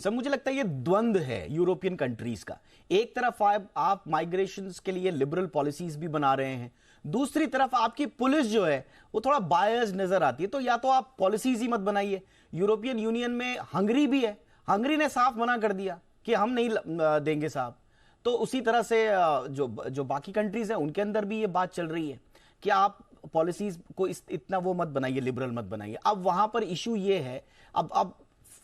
Sir मुझे लगता है ये द्वंद है यूरोपियन कंट्रीज का। एक तरफ आप माइग्रेशंस के लिए लिबरल पॉलिसीज भी बना रहे हैं, दूसरी तरफ आपकी पुलिस जो है वो थोड़ा बायस नजर आती है। तो या तो आप पॉलिसीज ही मत बनाइए। यूरोपियन यूनियन में हंगरी भी है, हंगरी ने साफ मना कर दिया कि हम नहीं देंगे साहब। तो उसी तरह से जो बाकी कंट्रीज हैं उनके अंदर भी ये बात चल रही है कि आप पॉलिसीज को इतना वो मत बनाइए, लिबरल मत बनाइए। अब वहां पर इशू ये है, अब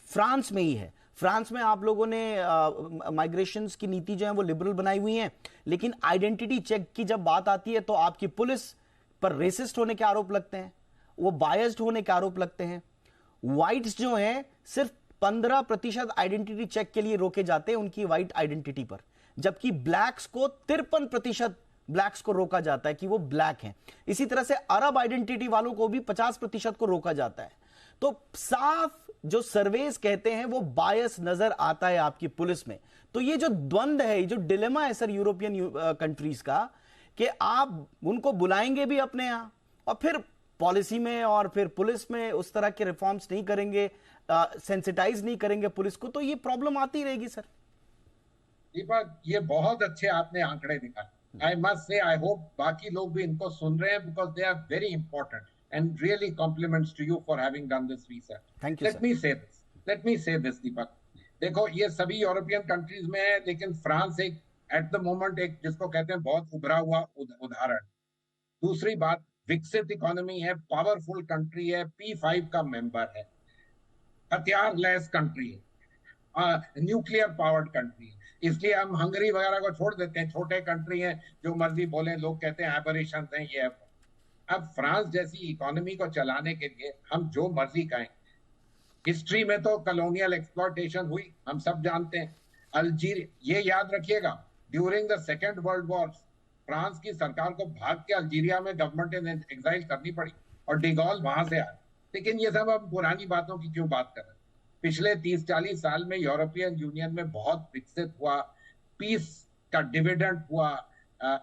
फ्रांस में ही है। फ्रांस में आप लोगों ने माइग्रेशंस की नीति जो है वो लिबरल बनाई हुई है, लेकिन आइडेंटिटी चेक की जब बात आती है तो आपकी पुलिस पर रेसिस्ट होने के आरोप लगते हैं, वो बायस्ड होने के आरोप लगते हैं। व्हाइट्स जो हैं सिर्फ 15% आइडेंटिटी चेक के लिए रोके जाते हैं उनकी व्हाइट आइडेंटिटी पर, जबकि ब्लैक्स को 53% ब्लैक्स को रोका जाता है कि वो ब्लैक हैं। इसी तरह से अरब आइडेंटिटी वालों को भी 50% को रोका जाता है। तो साफ जो सर्वेस कहते हैं वो बायस नजर आता है आपकी पुलिस में। तो ये जो द्वंद है, ये जो डिलेमा है सर यूरोपियन कंट्रीज का, कि आप उनको बुलाएंगे भी अपने यहां और फिर पॉलिसी में और फिर पुलिस में उस तरह के रिफॉर्म्स नहीं करेंगे, सेंसिटाइज नहीं करेंगे पुलिस को, तो ये प्रॉब्लम आती रहेगी सर। दीपक, ये बहुत अच्छे आपने आंकड़े दिखाए। I must say I hope बाकी लोग भी इनको सुन रहे हैं, because they are very important and really compliments to you for having done this research. Thank you, Let me say this, Deepak. देखो, ये सभी यूरोपियन कंट्रीज में है, लेकिन फ्रांस एक एट द मोमेंट एक जिसको कहते हैं बहुत उभरा हुआ उदाहरण। दूसरी बात, विकसित इकोनॉमी है, पावरफुल कंट्री है, P5 का मेंबर है, हथियार लेस कंट्री है, न्यूक्लियर पावर्ड कंट्री है। इसलिए हम हंगरी वगैरह को छोड़ देते हैं, छोटे कंट्री हैं, जो मर्जी बोले, लोग कहते हैं एबरेशंस हैं ये। अब फ्रांस जैसी इकोनॉमी को चलाने के लिए हम जो मर्जी कहें, हिस्ट्री में तो कॉलोनियल एक्सप्लॉयटेशन हुई, हम सब जानते हैं। अल्जीरिया, ये याद रखिएगा, during the second world war France की सरकार को भाग के अल्जीरिया में गवर्नमेंट एग्जाइल करनी पड़ी और डिगॉल वहां से आए। लेकिन ये सब हम पुरानी बातों की क्यों बात कर रहे हैं। पिछले 30-40 साल में यूरोपियन यूनियन में बहुत विकसित हुआ, पीस का डिविडेंड हुआ,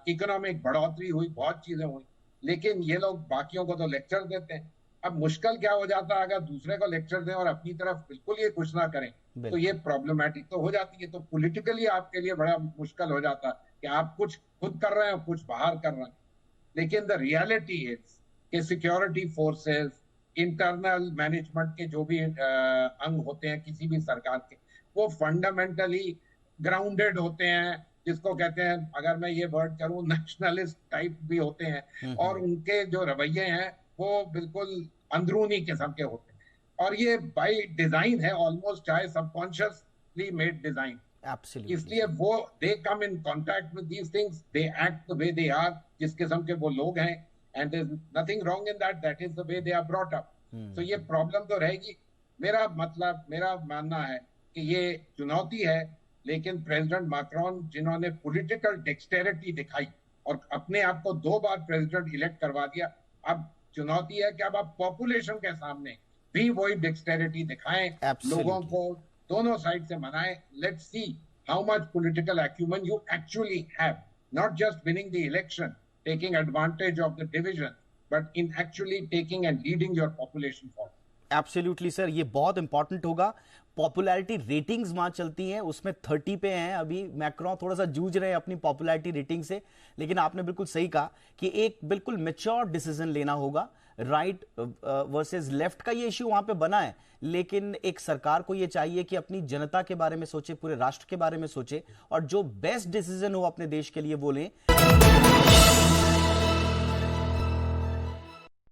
इकोनॉमिक बढ़ोतरी हुई, बहुत चीजें हुई, लेकिन ये लोग बाकियों को तो लेक्चर देते हैं। अब मुश्किल क्या हो जाता है, अगर दूसरे को लेक्चर दें और अपनी तरफ बिल्कुल ये कुछ ना करें, तो ये प्रॉब्लमेटिक तो हो जाती है। तो पॉलिटिकली आपके लिए बड़ा मुश्किल हो जाता है कि आप कुछ खुद कर रहे हैं, कुछ बाहर कर रहे हैं। लेकिन द रियलिटी इज कि सिक्योरिटी फोर्सेस, इंटरनल मैनेजमेंट के जो भी अंग होते हैं किसी भी सरकार के, वो फंडामेंटली ग्राउंडेड होते हैं, जिसको कहते हैं, अगर मैं ये वर्ड करूं, नेशनलिस्ट टाइप भी होते हैं, और उनके जो रवैये हैं वो बिल्कुल अंदरूनी किस्म के होते हैं। और ये बाय डिजाइन है ऑलमोस्ट, चाहे सबकॉन्शियसली मेड डिजाइन। इसलिए वो they come in contact with these things, they act the way they are, जिस किस्म के वो लोग हैं, and there is nothing wrong in that, that is the way they are brought up. तो ये प्रॉब्लम तो रहेगी। मेरा मानना है कि ये चुनौती है, लेकिन प्रेसिडेंट मैक्रोन, जिन्होंने पॉलिटिकल डेक्सटेरिटी दिखाई और अपने आप को 2 बार प्रेसिडेंट इलेक्ट करवा दिया, अब चुनौती है कि अब आप पॉपुलेशन के सामने भी वही डेक्सटेरिटी दिखाएं, लोगों को दोनों साइड से मनाएं। Let's see how much political acumen you actually have, not just winning the election, taking advantage of the division, but in actually taking and leading your population forward. Absolutely sir, ये बहुत important होगा। Popularity ratings वहां चलती हैं, उसमें 30 पे हैं अभी। मैक्रोन थोड़ा सा जूझ रहे हैं अपनी पॉपुलैरिटी रेटिंग से, लेकिन आपने बिल्कुल सही कहा कि एक बिल्कुल मैच्योर डिसीजन लेना होगा। राइट वर्सेस लेफ्ट का ये इश्यू वहां पे बना है, लेकिन एक सरकार को ये चाहिए कि अपनी जनता के बारे में सोचे, पूरे राष्ट्र के बारे में सोचे, और जो बेस्ट डिसीजन हो अपने देश के लिए वो लें।